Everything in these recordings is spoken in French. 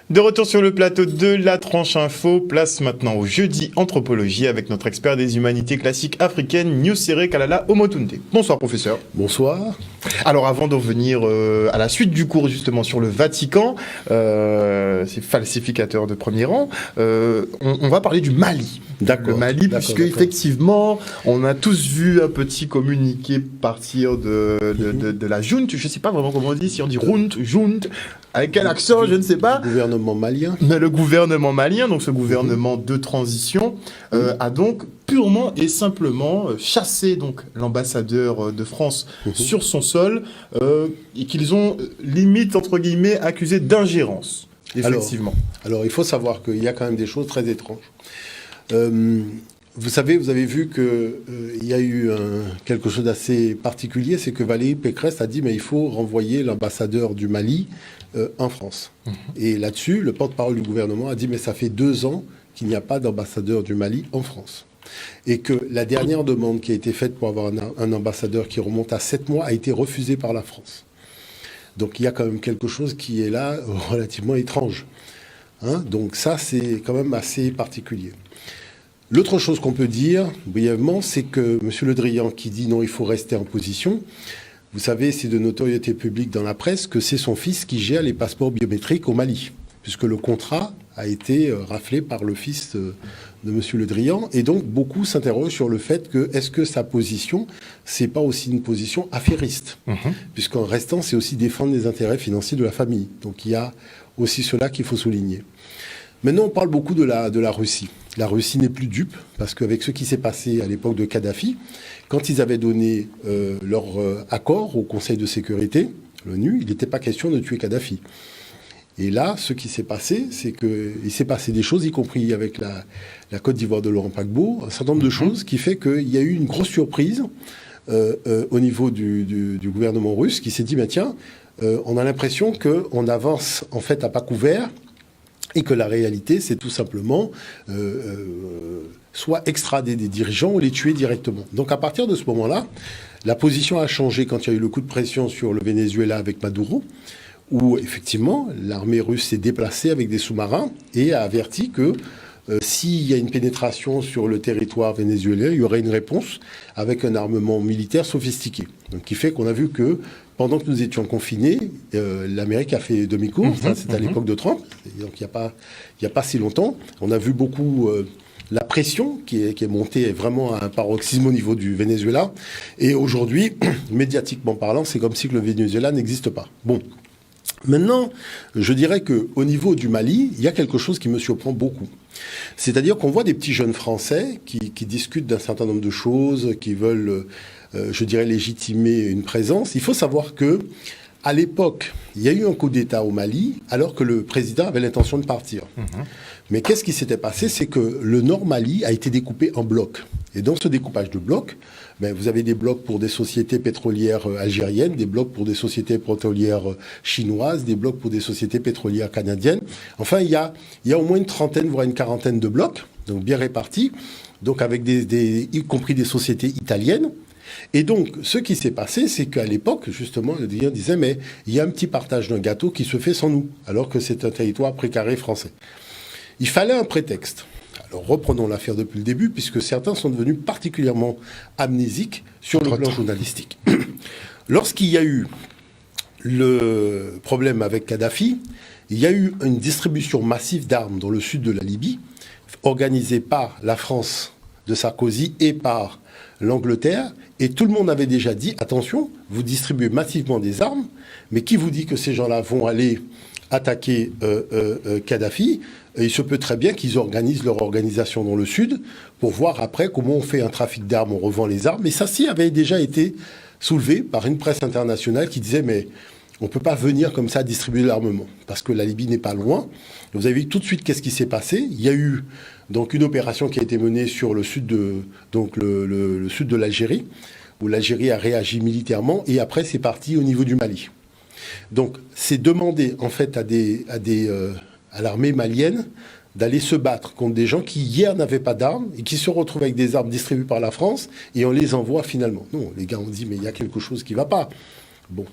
De retour sur le plateau de La Tranche Info, place maintenant au jeudi anthropologie avec notre expert des humanités classiques africaines, Nusere Kalala Omotunde. Bonsoir professeur. Bonsoir. Alors avant de revenir à la suite du cours justement sur le Vatican, ces falsificateurs de premier rang, on va parler du Mali. D'accord. Le Mali, puisque effectivement, on a tous vu un petit communiqué partir de la junte, je ne sais pas vraiment comment on dit, si on dit junte, avec quel accent, je ne sais pas. Le gouvernement malien. Mais le gouvernement malien, donc ce gouvernement de transition, a donc purement et simplement chassé donc l'ambassadeur de France sur son sol et qu'ils ont limite entre guillemets accusé d'ingérence. Effectivement. Alors il faut savoir qu'il y a quand même des choses très étranges. Vous savez, vous avez vu qu'il y a eu quelque chose d'assez particulier, c'est que Valérie Pécresse a dit mais il faut renvoyer l'ambassadeur du Mali en France. Et là-dessus, le porte-parole du gouvernement a dit mais ça fait 2 ans qu'il n'y a pas d'ambassadeur du Mali en France. Et que la dernière demande qui a été faite pour avoir un ambassadeur qui remonte à 7 mois a été refusée par la France. Donc il y a quand même quelque chose qui est là relativement étrange. Donc ça, c'est quand même assez particulier. L'autre chose qu'on peut dire, brièvement, c'est que M. Le Drian, qui dit non, il faut rester en position, vous savez, c'est de notoriété publique dans la presse que c'est son fils qui gère les passeports biométriques au Mali, puisque le contrat a été raflé par le fils de M. Le Drian. Et donc, beaucoup s'interrogent sur le fait que, est-ce que sa position, c'est pas aussi une position affairiste, puisqu'en restant, c'est aussi défendre les intérêts financiers de la famille. Donc, il y a aussi cela qu'il faut souligner. Maintenant, on parle beaucoup de la Russie. La Russie n'est plus dupe, parce qu'avec ce qui s'est passé à l'époque de Kadhafi, quand ils avaient donné leur accord au Conseil de sécurité, l'ONU, il n'était pas question de tuer Kadhafi. Et là, ce qui s'est passé, c'est qu'il s'est passé des choses, y compris avec la Côte d'Ivoire de Laurent Gbagbo, un certain nombre de choses qui fait qu'il y a eu une grosse surprise au niveau du gouvernement russe, qui s'est dit, ben tiens, on a l'impression qu'on avance en fait à pas couvert, et que la réalité, c'est tout simplement soit extrader des dirigeants ou les tuer directement. Donc à partir de ce moment-là, la position a changé quand il y a eu le coup de pression sur le Venezuela avec Maduro, où effectivement l'armée russe s'est déplacée avec des sous-marins et a averti que s'il y a une pénétration sur le territoire vénézuélien, il y aurait une réponse avec un armement militaire sophistiqué. Donc qui fait qu'on a vu que pendant que nous étions confinés, l'Amérique a fait demi-course, c'était à l'époque de Trump, donc il n'y a pas si longtemps. On a vu beaucoup la pression qui est montée vraiment à un paroxysme au niveau du Venezuela. Et aujourd'hui, médiatiquement parlant, c'est comme si que le Venezuela n'existe pas. Bon. Maintenant, je dirais qu'au niveau du Mali, il y a quelque chose qui me surprend beaucoup. C'est-à-dire qu'on voit des petits jeunes Français qui discutent d'un certain nombre de choses, qui veulent, je dirais, légitimer une présence. Il faut savoir que, à l'époque, il y a eu un coup d'État au Mali, alors que le président avait l'intention de partir. Mais qu'est-ce qui s'était passé? C'est que le Nord Mali a été découpé en blocs. Et dans ce découpage de blocs, vous avez des blocs pour des sociétés pétrolières algériennes, des blocs pour des sociétés pétrolières chinoises, des blocs pour des sociétés pétrolières canadiennes. Enfin, il y a au moins une trentaine, voire une quarantaine de blocs, donc bien répartis, donc avec y compris des sociétés italiennes. Et donc, ce qui s'est passé, c'est qu'à l'époque, justement, le Drian disait, mais il y a un petit partage d'un gâteau qui se fait sans nous, alors que c'est un territoire précaré français. Il fallait un prétexte. Alors reprenons l'affaire depuis le début, puisque certains sont devenus particulièrement amnésiques sur le plan journalistique. Lorsqu'il y a eu le problème avec Kadhafi, il y a eu une distribution massive d'armes dans le sud de la Libye, organisée par la France de Sarkozy et par l'Angleterre, et tout le monde avait déjà dit, attention, vous distribuez massivement des armes, mais qui vous dit que ces gens-là vont aller attaquer Kadhafi? Il se peut très bien qu'ils organisent leur organisation dans le sud pour voir après comment on fait un trafic d'armes, on revend les armes. Mais ça, avait déjà été soulevé par une presse internationale qui disait mais on ne peut pas venir comme ça distribuer de l'armement parce que la Libye n'est pas loin. Vous avez vu tout de suite qu'est-ce qui s'est passé. Il y a eu donc une opération qui a été menée sur le sud le sud de l'Algérie où l'Algérie a réagi militairement et après c'est parti au niveau du Mali. Donc c'est demander en fait à l'armée malienne d'aller se battre contre des gens qui hier n'avaient pas d'armes et qui se retrouvent avec des armes distribuées par la France et on les envoie finalement. Non, les gars ont dit mais il y a quelque chose qui ne va pas. Bon.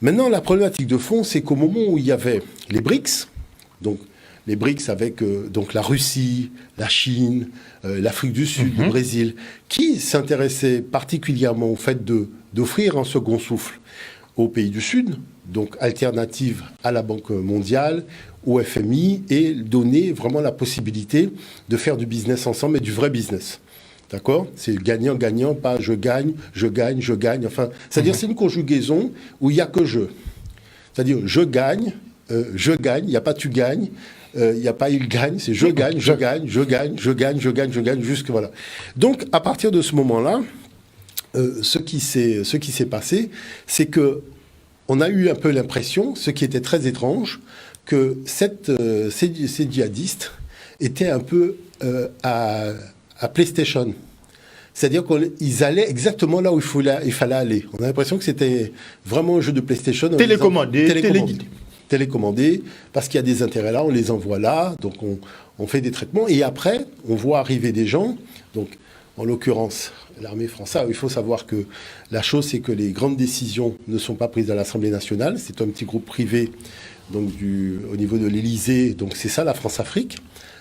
Maintenant la problématique de fond c'est qu'au moment où il y avait les BRICS, donc les BRICS avec donc la Russie, la Chine, l'Afrique du Sud, le Brésil, qui s'intéressaient particulièrement au fait d'offrir un second souffle aux pays du Sud, donc alternative à la Banque mondiale, au FMI, et donner vraiment la possibilité de faire du business ensemble, et du vrai business. D'accord ? C'est gagnant-gagnant, pas je gagne, je gagne, je gagne. Enfin, c'est-à-dire c'est une conjugaison où il n'y a que je. C'est-à-dire je gagne, il n'y a pas tu gagnes, il n'y a pas il gagne, c'est je gagne, je gagne, je gagne, je gagne, je gagne, je gagne, jusque voilà. Donc, à partir de ce moment-là, ce qui s'est passé, c'est que on a eu un peu l'impression, ce qui était très étrange, que ces djihadistes étaient un peu à PlayStation. C'est-à-dire qu'ils allaient exactement là où il fallait aller. On a l'impression que c'était vraiment un jeu de PlayStation. Télécommandé, parce qu'il y a des intérêts là, on les envoie là, donc on fait des traitements. Et après, on voit arriver des gens, donc en l'occurrence l'armée française. Il faut savoir que la chose, c'est que les grandes décisions ne sont pas prises à l'Assemblée nationale. C'est un petit groupe privé donc au niveau de l'Élysée. Donc c'est ça la France-Afrique.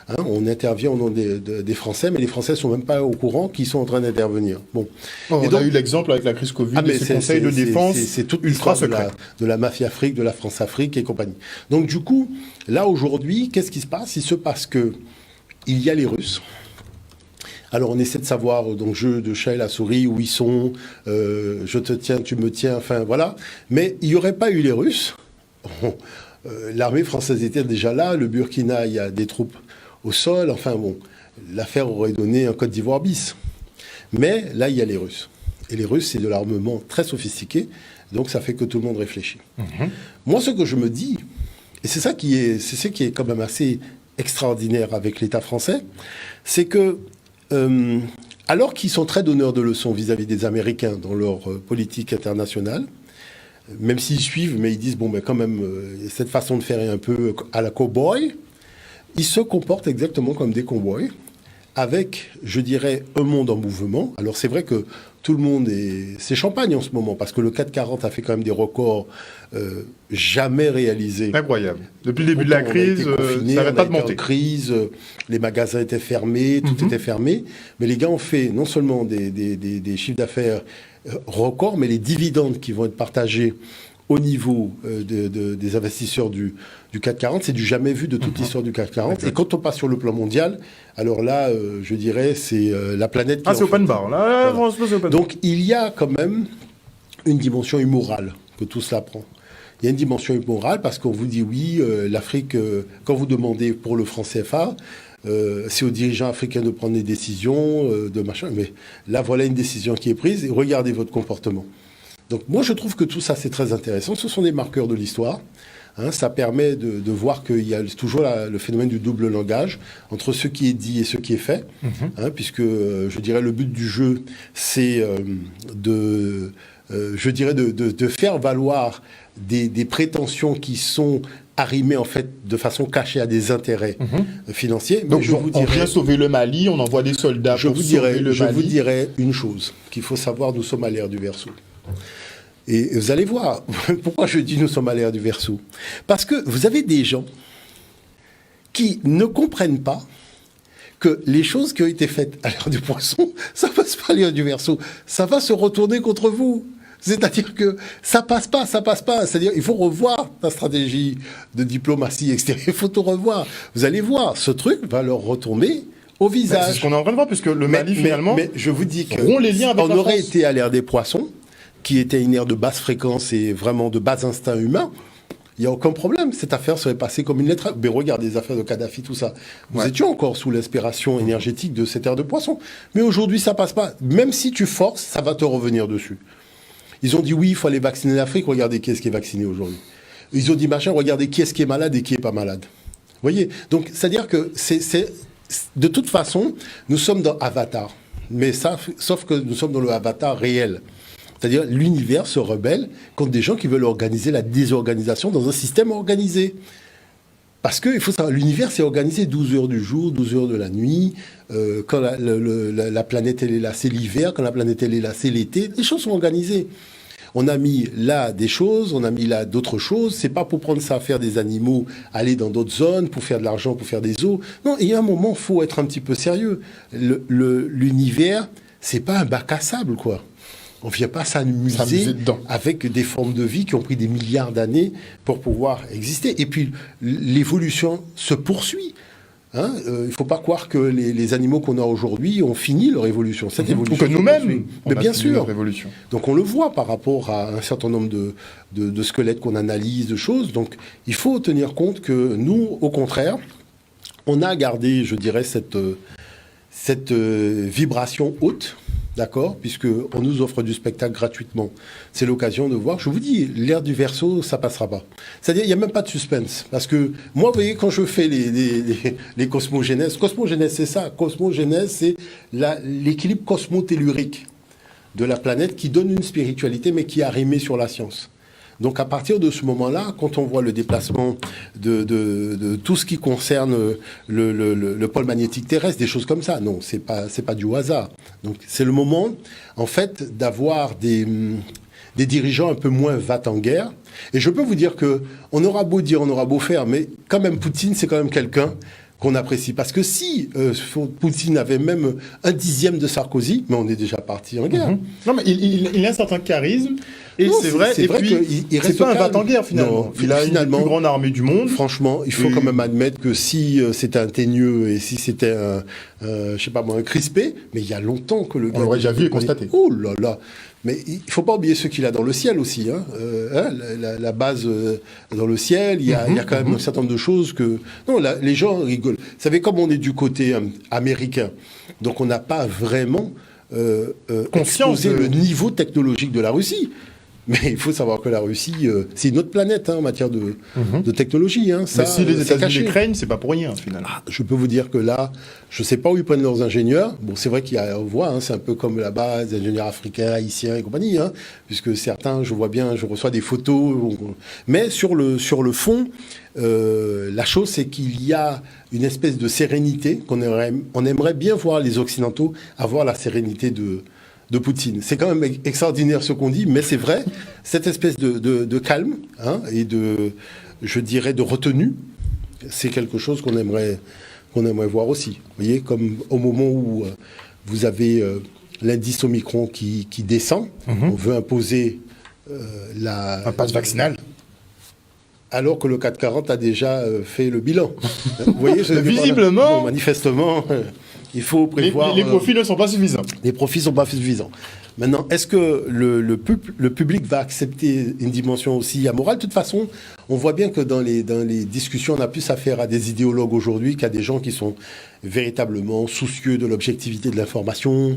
Hein, on intervient au nom des Français, mais les Français ne sont même pas au courant qu'ils sont en train d'intervenir. Bon. On a eu l'exemple avec la crise Covid, ce conseil de défense c'est toute ultra secret de la mafia Afrique, de la France-Afrique et compagnie. Donc du coup, là aujourd'hui, qu'est-ce qui se passe ? Il se passe que il y a les Russes. Alors on essaie de savoir, donc jeu de chat et la souris, où ils sont, je te tiens, tu me tiens, enfin voilà. Mais il n'y aurait pas eu les Russes. L'armée française était déjà là, le Burkina, il y a des troupes au sol, enfin bon, l'affaire aurait donné un Côte d'Ivoire bis. Mais là, il y a les Russes. Et les Russes, c'est de l'armement très sophistiqué, donc ça fait que tout le monde réfléchit. Moi, ce que je me dis, et c'est ce qui est quand même assez extraordinaire avec l'État français, c'est que, alors qu'ils sont très donneurs de leçons vis-à-vis des Américains dans leur politique internationale, même s'ils suivent, mais ils disent, bon, ben quand même, cette façon de faire est un peu à la cow-boy, ils se comportent exactement comme des cow-boys, avec, je dirais, un monde en mouvement. Alors c'est vrai que tout le monde c'est champagne en ce moment, parce que le 440 a fait quand même des records jamais réalisés. Incroyable. Depuis le début de la crise, ça n'arrête pas de monter. Les magasins étaient fermés, tout était fermé, mais les gars ont fait non seulement des chiffres d'affaires records, mais les dividendes qui vont être partagés au niveau des investisseurs du CAC 40, c'est du jamais vu de toute l'histoire du CAC 40. Okay. Et quand on passe sur le plan mondial, alors là, je dirais, c'est la planète qui... Ah, c'est open bar, là, voilà. c'est open bar. Donc, il y a quand même une dimension immorale que tout cela prend. Il y a une dimension immorale parce qu'on vous dit, oui, l'Afrique, quand vous demandez pour le franc CFA, c'est aux dirigeants africains de prendre des décisions, de machin, mais là, voilà une décision qui est prise et regardez votre comportement. Donc moi, je trouve que tout ça, c'est très intéressant. Ce sont des marqueurs de l'histoire. Hein, ça permet de voir qu'il y a toujours le phénomène du double langage entre ce qui est dit et ce qui est fait. Hein, puisque, je dirais, le but du jeu, c'est de faire valoir des prétentions qui sont arrimées, en fait, de façon cachée à des intérêts financiers. Donc, on vient sauver le Mali, on envoie des soldats pour sauver le Mali. Je vous dirais une chose qu'il faut savoir, nous sommes à l'ère du Verseau. Et vous allez voir, pourquoi je dis nous sommes à l'ère du Verseau. Parce que vous avez des gens qui ne comprennent pas que les choses qui ont été faites à l'ère du Poisson, ça passe pas à l'ère du Verseau, ça va se retourner contre vous. C'est-à-dire que ça passe pas. C'est-à-dire il faut revoir ta stratégie de diplomatie extérieure, il faut tout revoir. Vous allez voir, ce truc va leur retourner au visage. C'est ce qu'on est en train de voir, puisque le Mali, finalement, mais je vous dis que rompt les liens avec on la aurait France. été à l'ère des Poissons, qui était une ère de basse fréquence et vraiment de bas instinct humain, il n'y a aucun problème. Cette affaire serait passée comme une lettre. Mais regardez les affaires de Kadhafi, tout ça. Nous étions encore sous l'inspiration énergétique de cette ère de Poisson. Mais aujourd'hui, ça passe pas. Même si tu forces, ça va te revenir dessus. Ils ont dit oui, il faut aller vacciner l'Afrique. Regardez qui est-ce qui est vacciné aujourd'hui. Ils ont dit machin, regardez qui est-ce qui est malade et qui est pas malade. Vous voyez ? Donc, c'est-à-dire que de toute façon, nous sommes dans Avatar. Mais ça, sauf que nous sommes dans le Avatar réel. C'est-à-dire l'univers se rebelle contre des gens qui veulent organiser la désorganisation dans un système organisé. Parce qu'il faut savoir, l'univers c'est organisé 12 heures du jour, 12 heures de la nuit. Quand la planète elle est là, c'est l'hiver. Quand la planète elle est là, c'est l'été. Les choses sont organisées. On a mis là des choses, on a mis là d'autres choses. C'est pas pour prendre ça à faire des animaux, aller dans d'autres zones, pour faire de l'argent, pour faire des eaux. Non, il y a un moment, faut être un petit peu sérieux. L'univers, c'est pas un bac à sable, quoi. On vient pas s'amuser avec des formes de vie qui ont pris des milliards d'années pour pouvoir exister. Et puis, l'évolution se poursuit. Hein, il ne faut pas croire que les animaux qu'on a aujourd'hui ont fini leur évolution. Cette évolution. Ou que nous-mêmes, mais bien sûr. Évolution. Donc on le voit par rapport à un certain nombre de squelettes qu'on analyse, de choses. Donc il faut tenir compte que nous, au contraire, on a gardé, je dirais, cette vibration haute. D'accord, puisqu'on nous offre du spectacle gratuitement. C'est l'occasion de voir. Je vous dis, l'ère du Verseau, ça passera pas. C'est-à-dire, il n'y a même pas de suspense. Parce que moi, vous voyez, quand je fais les cosmogénèses, c'est ça. Cosmogénèse, c'est l'équilibre cosmotellurique de la planète qui donne une spiritualité, mais qui est arrimée sur la science. Donc à partir de ce moment-là, quand on voit le déplacement de tout ce qui concerne le pôle magnétique terrestre, des choses comme ça, non, c'est pas du hasard. Donc c'est le moment, en fait, d'avoir des dirigeants un peu moins va-t-en-guerre. Et je peux vous dire que on aura beau dire, on aura beau faire, mais quand même Poutine, c'est quand même quelqu'un qu'on apprécie. Parce que si Poutine avait même 1/10 de Sarkozy, mais on est déjà parti en guerre. Non, mais il a un certain charisme. Et c'est vrai, et puis c'est pas un va-t-en-guerre finalement. Il a une plus grande armée du monde. Franchement, il faut quand même admettre que si c'était un Teigneux et si c'était je sais pas moi, un Crispé, mais il y a longtemps que le gars... On l'aurait déjà vu et constaté. Oh là là. Mais il faut pas oublier ce qu'il a dans le ciel aussi. Hein. La base dans le ciel, il y a quand même un certain nombre de choses que... Non, là, les gens rigolent. Vous savez, comme on est du côté américain, donc on n'a pas vraiment exposé le niveau technologique de la Russie. Mais il faut savoir que la Russie, c'est une autre planète en matière de technologie. Hein. Ça, mais si les États-Unis craignent, c'est pas pour rien, finalement. Je peux vous dire que là, je ne sais pas où ils prennent leurs ingénieurs. Bon, c'est vrai on voit, c'est un peu comme là-bas, des ingénieurs africains, haïtiens et compagnie, puisque certains, je vois bien, je reçois des photos. Mais sur le fond, la chose, c'est qu'il y a une espèce de sérénité on aimerait bien voir les Occidentaux avoir la sérénité de Poutine. C'est quand même extraordinaire ce qu'on dit, mais c'est vrai, cette espèce de calme et je dirais, de retenue, c'est quelque chose qu'on aimerait voir aussi. Vous voyez, comme au moment où vous avez l'indice Omicron qui descend, on veut imposer un pass vaccinal. Alors que le 440 a déjà fait le bilan. Vous voyez, visiblement, manifestement... Il faut prévoir... Les profits ne sont pas suffisants. Les profits ne sont pas suffisants. Maintenant, est-ce que le public va accepter une dimension aussi amorale? De toute façon, on voit bien que dans les discussions, on a plus affaire à des idéologues aujourd'hui qu'à des gens qui sont véritablement soucieux de l'objectivité de l'information,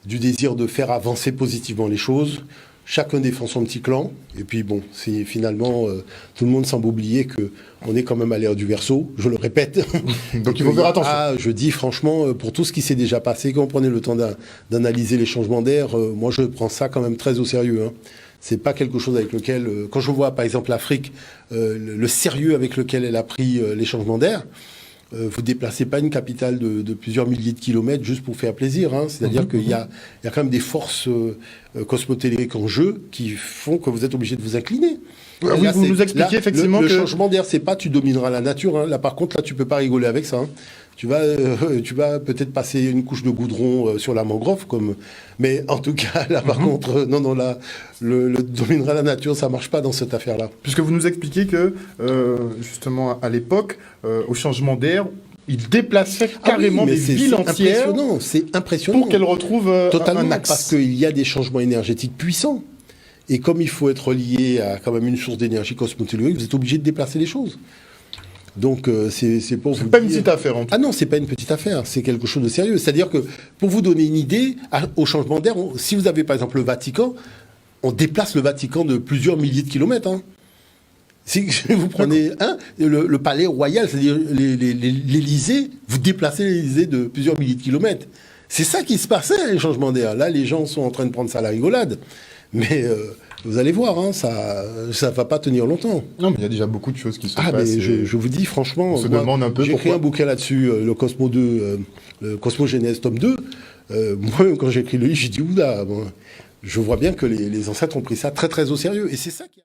du désir de faire avancer positivement les choses. Chacun défend son petit clan. Et puis bon, c'est finalement, tout le monde semble oublier qu'on est quand même à l'ère du Verseau, je le répète. Donc il faut faire attention. Je dis franchement, pour tout ce qui s'est déjà passé, quand on prenait le temps d'analyser les changements d'air, moi je prends ça quand même très au sérieux. C'est pas quelque chose avec lequel, quand je vois par exemple l'Afrique, le sérieux avec lequel elle a pris les changements d'air, vous déplacez pas une capitale de plusieurs milliers de kilomètres juste pour faire plaisir. C'est-à-dire qu'il y a quand même des forces cosmotelluriques en jeu qui font que vous êtes obligé de vous incliner. Là, vous nous expliquez effectivement le changement d'air, c'est pas tu domineras la nature. Là, par contre, là, tu peux pas rigoler avec ça. Tu vas peut-être passer une couche de goudron sur la mangrove, mais en tout cas, là, par contre, non, là, le dominera la nature, ça marche pas dans cette affaire-là. Puisque vous nous expliquez que, justement, à l'époque, au changement d'air, il déplaçait carrément des villes entières. C'est impressionnant. Pour qu'elles retrouvent totalement, un axe. Parce qu'il y a des changements énergétiques puissants. Et comme il faut être lié à quand même une source d'énergie cosmotellurique, vous êtes obligé de déplacer les choses. Donc, c'est pour vous dire... C'est pas une petite affaire, en tout cas. Ah non, c'est pas une petite affaire, c'est quelque chose de sérieux. C'est-à-dire que, pour vous donner une idée, au changement d'air, si vous avez par exemple le Vatican, on déplace le Vatican de plusieurs milliers de kilomètres. Si vous prenez le palais royal, c'est-à-dire l'Élysée, vous déplacez l'Élysée de plusieurs milliers de kilomètres. C'est ça qui se passait, les changements d'air. Là, les gens sont en train de prendre ça à la rigolade. Mais vous allez voir, ça va pas tenir longtemps. Non, mais il y a déjà beaucoup de choses qui se passent. Mais je vous dis franchement, on se demande un peu j'ai écrit un bouquin là-dessus, le Cosmo 2, le Cosmogénèse tome 2. Moi, quand j'ai écrit le livre, j'ai dit oula, je vois bien que les ancêtres ont pris ça très très au sérieux. Et c'est ça qui